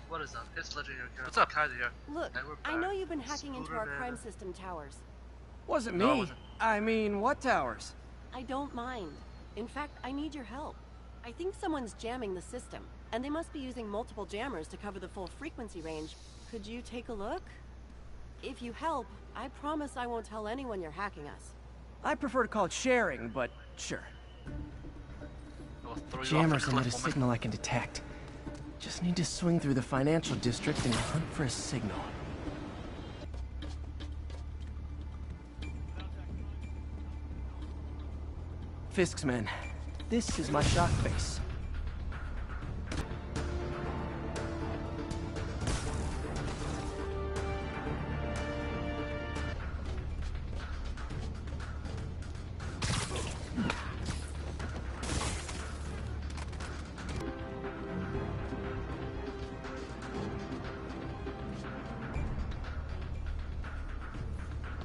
What is that? It's legendary. What's up, Kaiser here? Look, I know you've been hacking into our crime system towers. Wasn't me. No, I mean, what towers? I don't mind. In fact, I need your help. I think someone's jamming the system, and they must be using multiple jammers to cover the full frequency range. Could you take a look? If you help, I promise I won't tell anyone you're hacking us. I prefer to call it sharing, but sure. Jammers emit a signal I can detect. Just need to swing through the financial district and hunt for a signal. Fisk's men. This is my shock face.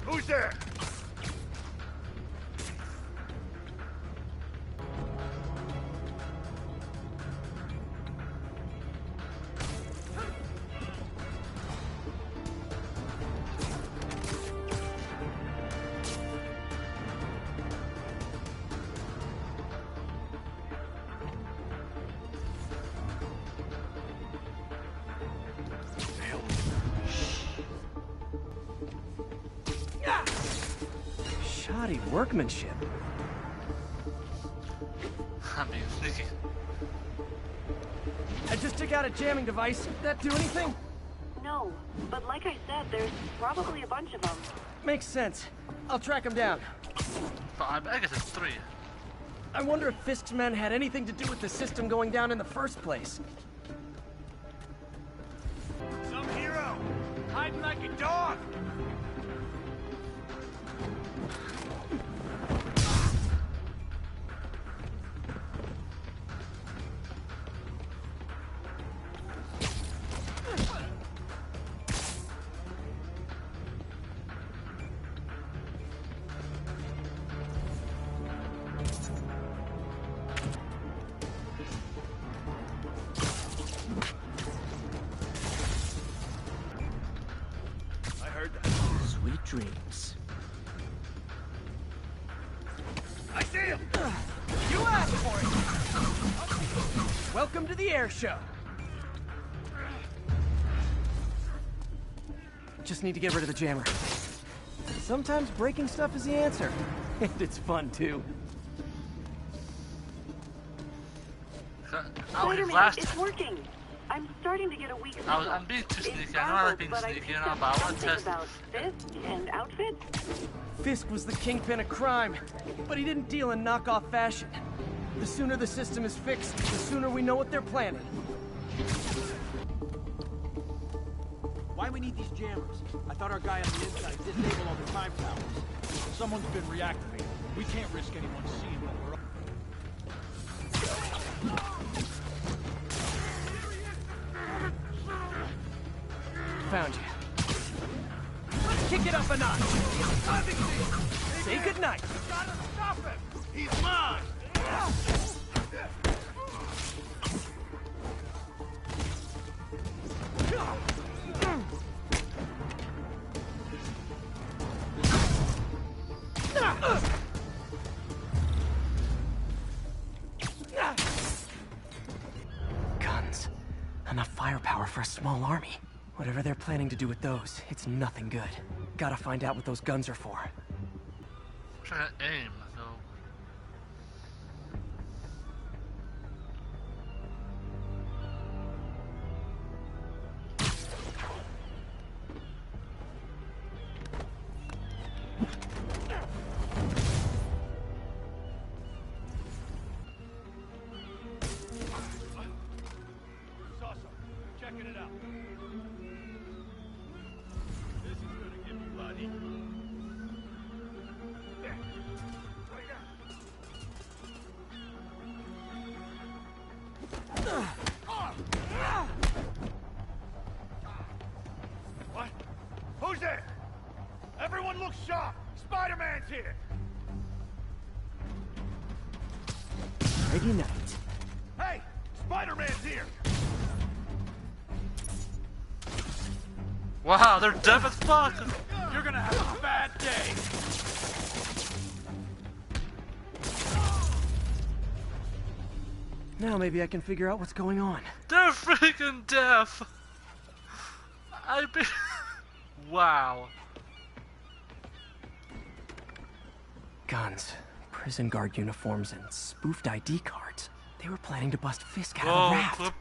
Who's there? Shoddy workmanship. I'm being sneaky. I just took out a jamming device. Did that do anything? No, but like I said, there's probably a bunch of them. Makes sense. I'll track them down. But I guess it's 3. I wonder if Fisk's men had anything to do with the system going down in the first place. Some hero! Hiding like a dog! Sweet dreams. I see him! You asked for it! Welcome to the air show. Just need to get rid of the jammer. Sometimes breaking stuff is the answer. And it's fun, too. Spider-Man, it's working! I'm starting to get a weak signal. I'm being too sneaky. I know I like being sneaky, you know, but I want to test. About Fisk and outfits? Fisk was the kingpin of crime, but he didn't deal in knockoff fashion. The sooner the system is fixed, the sooner we know what they're planning. Why we need these jammers? I thought our guy on the inside disabled all the time towers. Someone's been reactivated. We can't risk anyone seeing what we're up. Found you. Kick it up a notch. Say goodnight. Gotta stop him! He's mine! Guns. Enough firepower for a small army. Whatever they're planning to do with those, it's nothing good. Gotta find out what those guns are for. I'm trying to aim, so. Saw some. Checking it out. This is gonna give you bloody. There. What do you got? What? Who's there? Everyone look sharp! Spider-Man's here! Ready night. Hey! Spider-Man's here! Wow, they're deaf as fuck! You're gonna have a bad day. Now maybe I can figure out what's going on. They're freaking deaf! I be... Wow. Guns, prison guard uniforms, and spoofed ID cards. They were planning to bust Fisk out of Whoa, the raft. clip.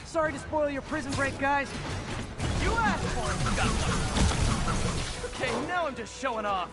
Sorry to spoil your prison break, guys. You asked for it, Okay, now I'm just showing off.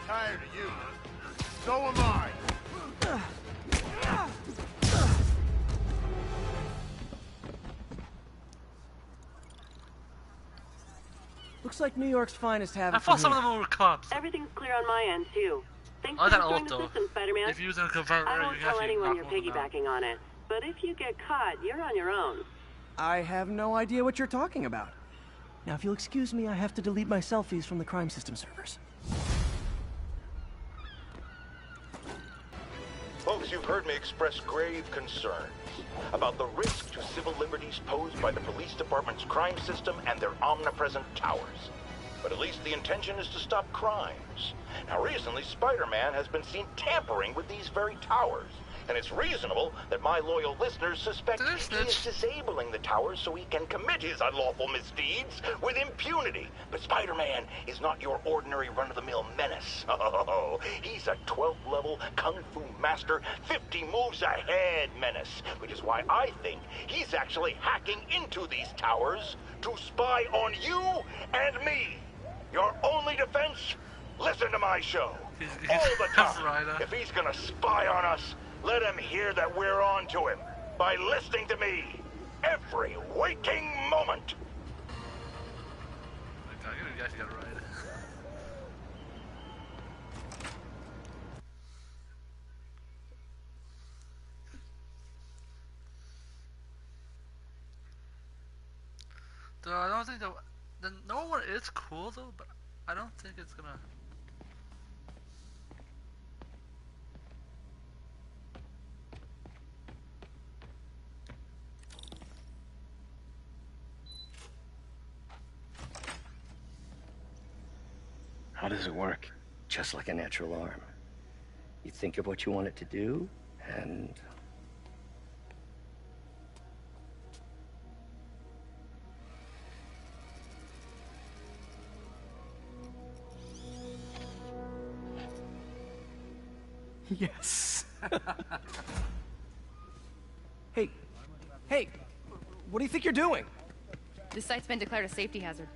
Tired of you. So am I. Looks like New York's finest have I it thought from some here. of them were cops. Everything's clear on my end, too. Thanks I for got restoring auto. the system, Spider-Man. If you're using a converter, I you won't can tell actually anyone knock you're one of them out. piggybacking on it. But if you get caught, you're on your own. I have no idea what you're talking about. Now, if you'll excuse me, I have to delete my selfies from the crime system servers. Folks, you've heard me express grave concerns about the risk to civil liberties posed by the police department's crime system and their omnipresent towers. But at least the intention is to stop crimes. Now, recently, Spider-Man has been seen tampering with these very towers. And it's reasonable that my loyal listeners suspect he is disabling the towers so he can commit his unlawful misdeeds with impunity. But Spider-Man is not your ordinary run-of-the-mill menace. Oh, he's a 12th level Kung Fu master, 50 moves ahead menace. Which is why I think he's actually hacking into these towers to spy on you and me. Your only defense? Listen to my show. All the time. Right, If he's gonna spy on us, let him hear that we're on to him by listening to me every waking moment. God, you actually got it right. Though I don't think the Noir is cool though, but I don't think it's gonna. How does it work? Just like a natural arm. You think of what you want it to do, and... Yes. Hey, what do you think you're doing? This site's been declared a safety hazard.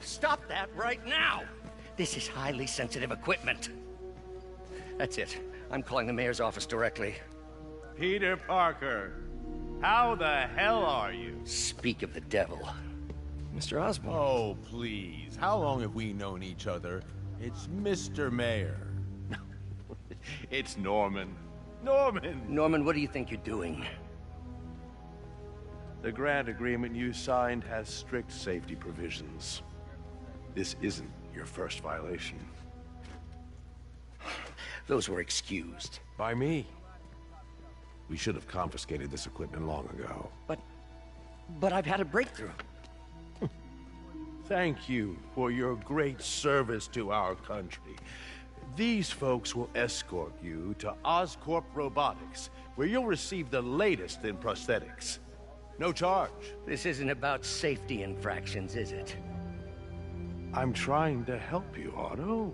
Stop that right now! This is highly sensitive equipment. That's it. I'm calling the mayor's office directly. Peter Parker, how the hell are you? Speak of the devil. Mr. Osborn. Oh, please. How long have we known each other? It's Mr. Mayor. It's Norman. Norman! Norman, what do you think you're doing? The grant agreement you signed has strict safety provisions. This isn't your first violation. Those were excused. By me. We should have confiscated this equipment long ago. But I've had a breakthrough. Thank you for your great service to our country. These folks will escort you to Oscorp Robotics, where you'll receive the latest in prosthetics. No charge. This isn't about safety infractions, is it? I'm trying to help you, Otto.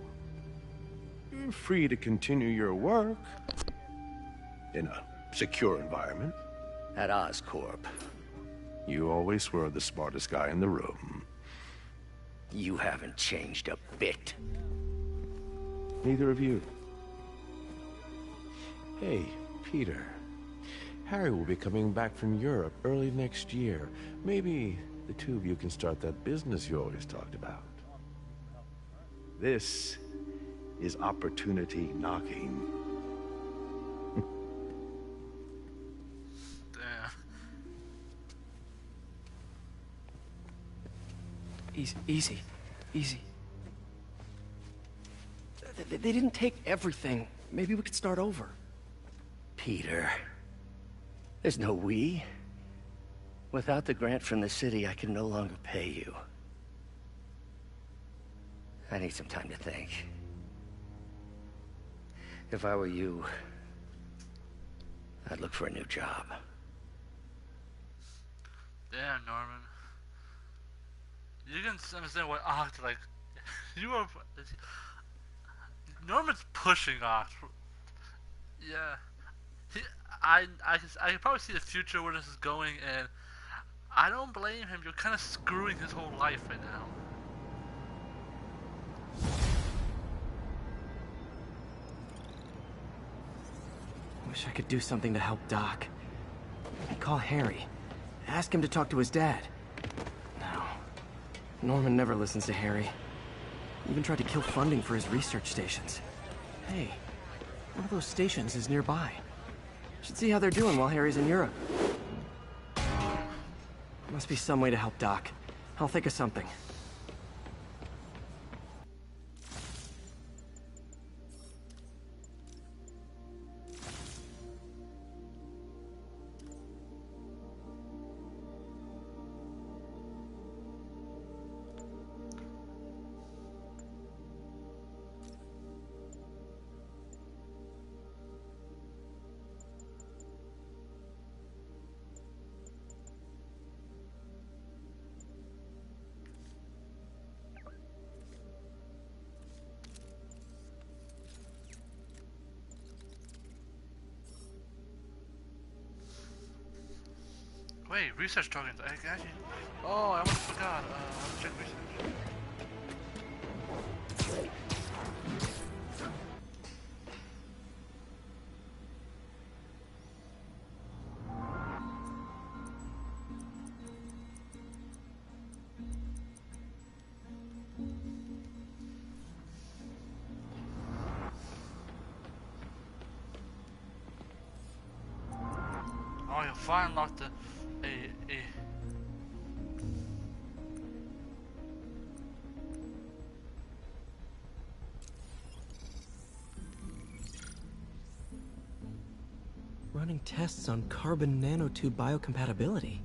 You're free to continue your work in a secure environment. At Oscorp. You always were the smartest guy in the room. You haven't changed a bit. Neither of you. Hey, Peter. Harry will be coming back from Europe early next year. Maybe the two of you can start that business you always talked about. This is opportunity knocking. Damn. Easy. They didn't take everything. Maybe we could start over. Peter. There's no we. Without the grant from the city, I can no longer pay you. I need some time to think. If I were you, I'd look for a new job. Damn, Norman. You can understand what Oct, like, you are... Norman's pushing Oct. Yeah. I can probably see the future where this is going, and I don't blame him. You're kind of screwing his whole life right now. Wish I could do something to help Doc. I'd call Harry. Ask him to talk to his dad. No. Norman never listens to Harry. Even tried to kill funding for his research stations. Hey, one of those stations is nearby. Should see how they're doing while Harry's in Europe. Must be some way to help Doc. I'll think of something. Wait, research tokens. Actually, oh, I almost forgot. Let's check research. Oh, you'll find unlock the a Running tests on carbon nanotube biocompatibility.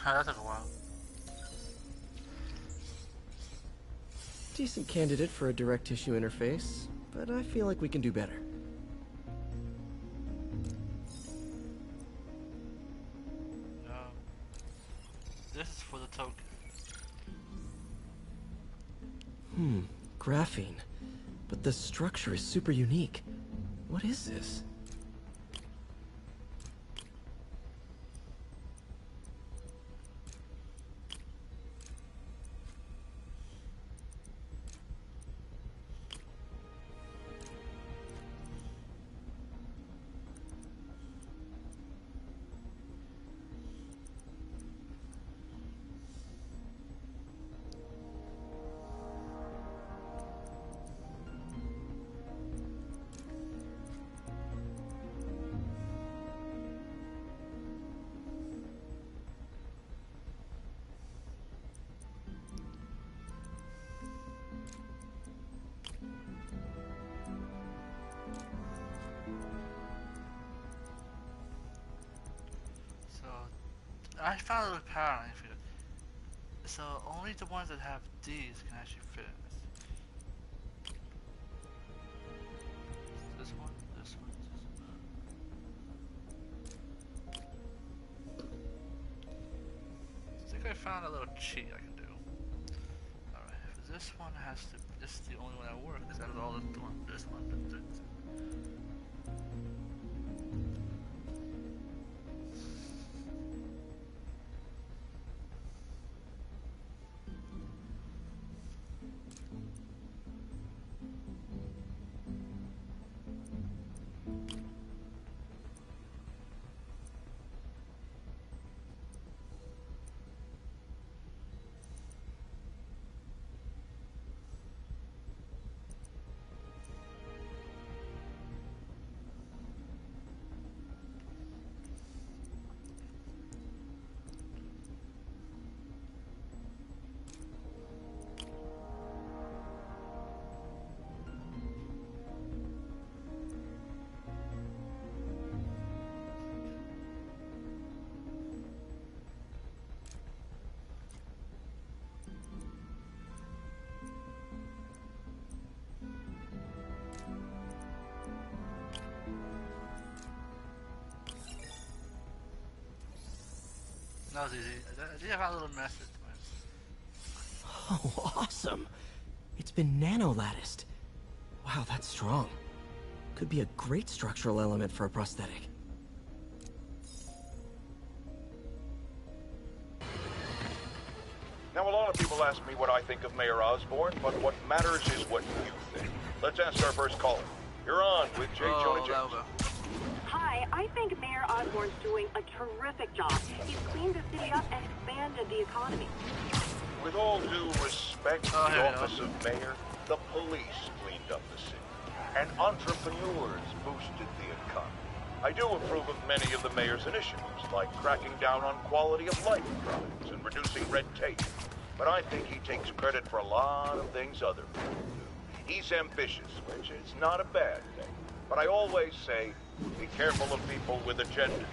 That took a while. Decent candidate for a direct tissue interface, but I feel like we can do better. No. This is for the token. Graphene. But the structure is super unique. What is this? I found a little pattern I figured. So only the ones that have these can actually fit in this. This one, this one, this one. I think I found a little cheat I can do. Alright, if this one has to, this is the only one that works out of all the one, this one, this. That was easy. I think I found a little message. Oh, awesome! It's been nano-latticed. Wow, that's strong. Could be a great structural element for a prosthetic. Now, a lot of people ask me what I think of Mayor Osborn, but what matters is what you think. Let's ask our first caller. You're on with J. Jonah James. Hi, I think Mayor Osborn's doing a terrific job. He's cleaned the city up and expanded the economy. With all due respect to the office of mayor, the police cleaned up the city, and entrepreneurs boosted the economy. I do approve of many of the mayor's initiatives, like cracking down on quality of life crimes and reducing red tape. But I think he takes credit for a lot of things other people do. He's ambitious, which is not a bad thing. But I always say, be careful of people with agendas.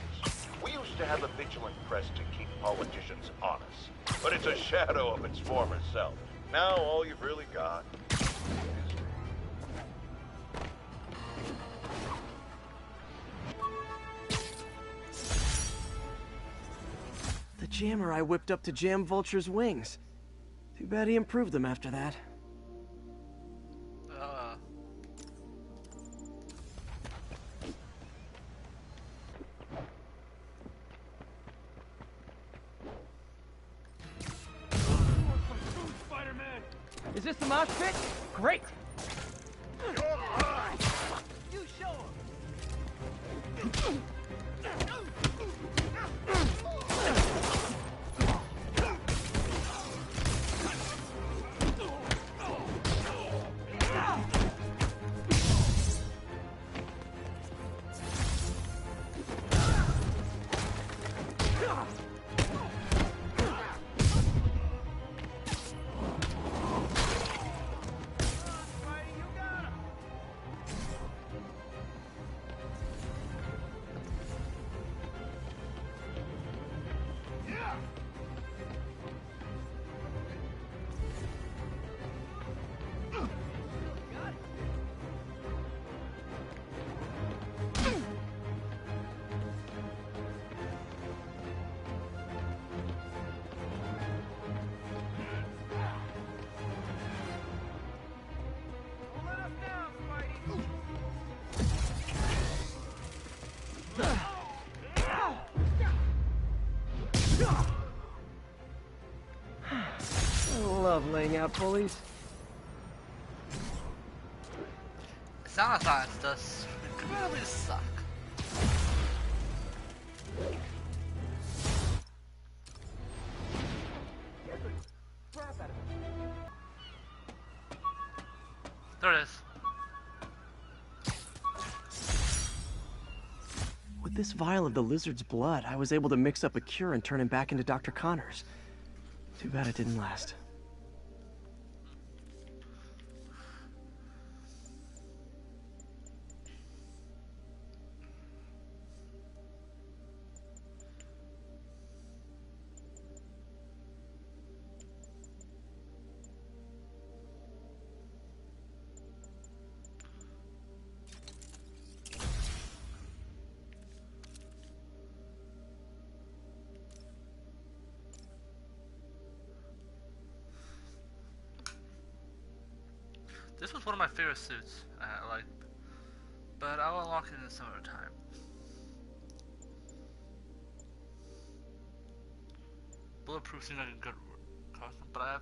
We used to have a vigilant press to keep politicians honest, but it's a shadow of its former self. Now all you've really got is The jammer I whipped up to jam Vulture's wings. Too bad he improved them after that. Is this the mosh pit? Great! You show him! I love laying out bullies. Sound science does incredibly suck. There it is. With this vial of the lizard's blood, I was able to mix up a cure and turn him back into Dr. Connors. Too bad it didn't last. This was one of my favorite suits, but I'll unlock it in some other time. Bulletproof seems like a good costume, but I have.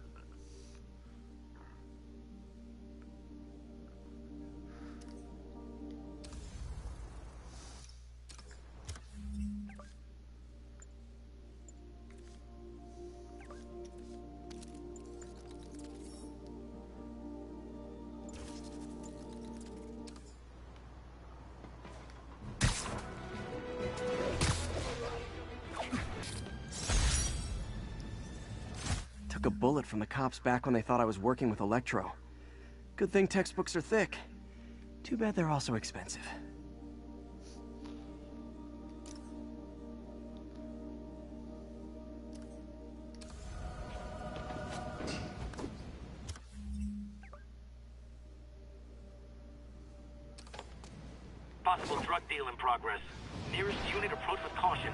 Took a bullet from the cops back when they thought I was working with Electro. Good thing textbooks are thick. Too bad they're also expensive. Possible drug deal in progress. Nearest unit approach with caution.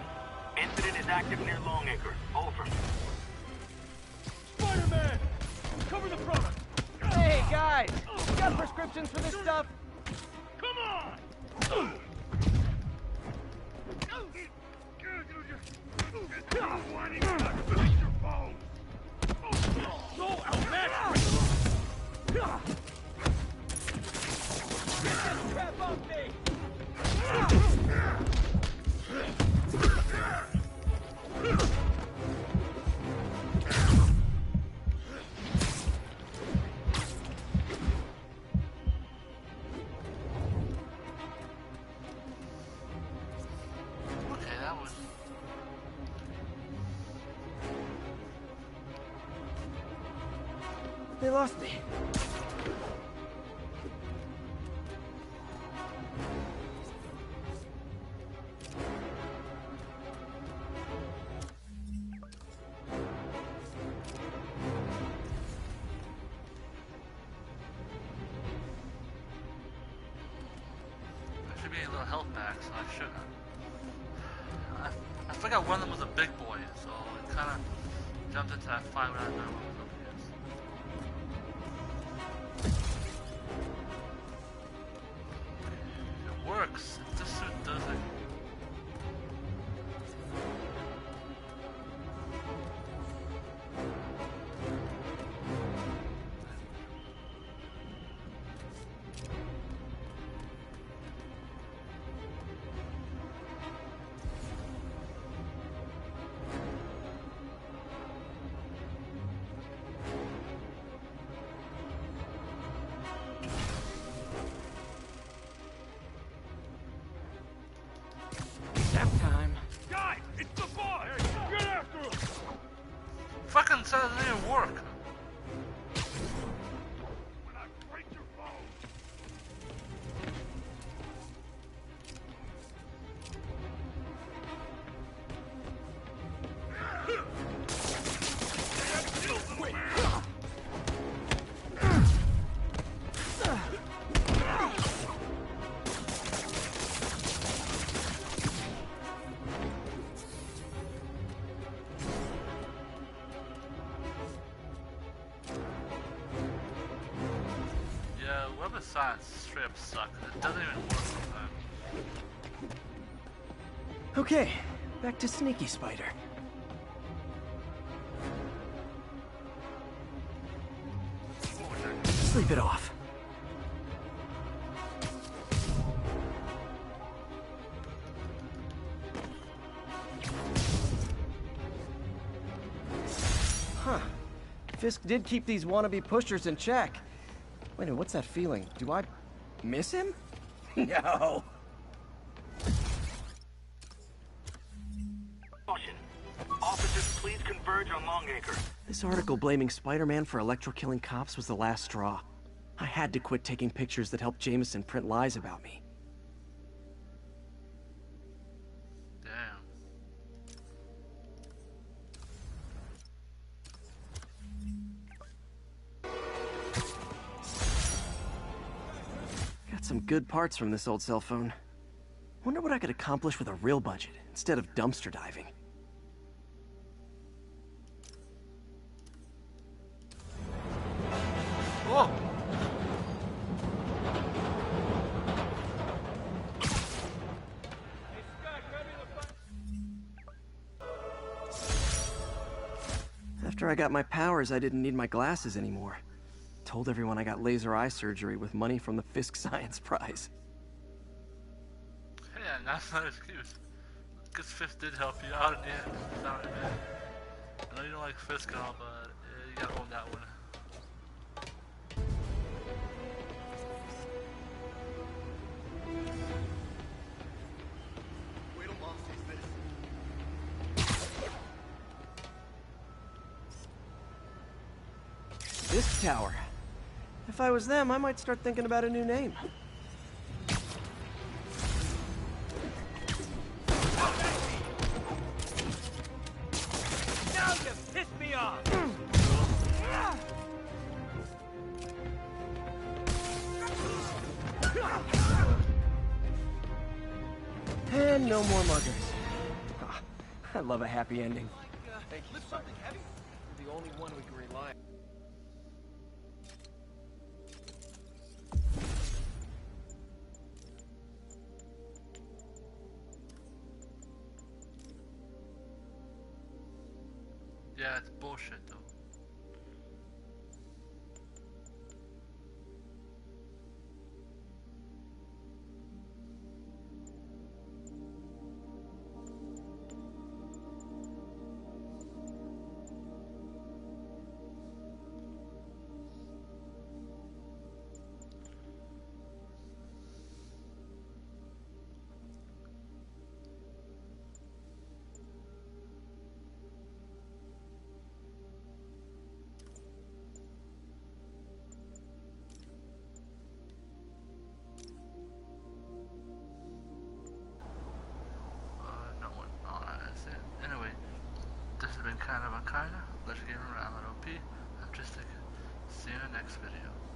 Incident is active near Longacre. Over. Spider-Man! Cover the product! Hey, guys! You got prescriptions for this stuff? Come on! So outmatched! Trap on me! Okay, that was. They lost me. There should be a little health back, so I should have. I forgot one of them was a big boy, so it kind of jumped into that fight without knowing what was up against. It works. This suit does it. Nap time. Guys, it's the boss! Get after him! Fucking said it didn't even work. When I break your bones! Yeah, web of science straight up sucks. It doesn't even work sometimes. Okay, back to Sneaky Spider. Sleep it off. Huh. Fisk did keep these wannabe pushers in check. Wait a minute, what's that feeling? Do I miss him? No. Caution. Officers, please converge on Longacre. This article blaming Spider-Man for electro-killing cops was the last straw. I had to quit taking pictures that helped Jameson print lies about me. Damn. Got some good parts from this old cell phone. Wonder what I could accomplish with a real budget instead of dumpster diving. Whoa! After I got my powers, I didn't need my glasses anymore. Told everyone I got laser eye surgery with money from the Fisk Science Prize. Hey, that's not an excuse. Because Fisk did help you out in the end. Sorry, man. I know you don't like Fisk and all, but you gotta own that one. Fisk Tower. If I was them, I might start thinking about a new name. Now you pissed me off! And no more muggers. Ah, I love a happy ending. Thank you, something heavy? You're the only one we can rely on. Yeah, it's bullshit though. Anyway, this has been kind of a Kaiser. Let's get around at OP. I'm just See you in the next video.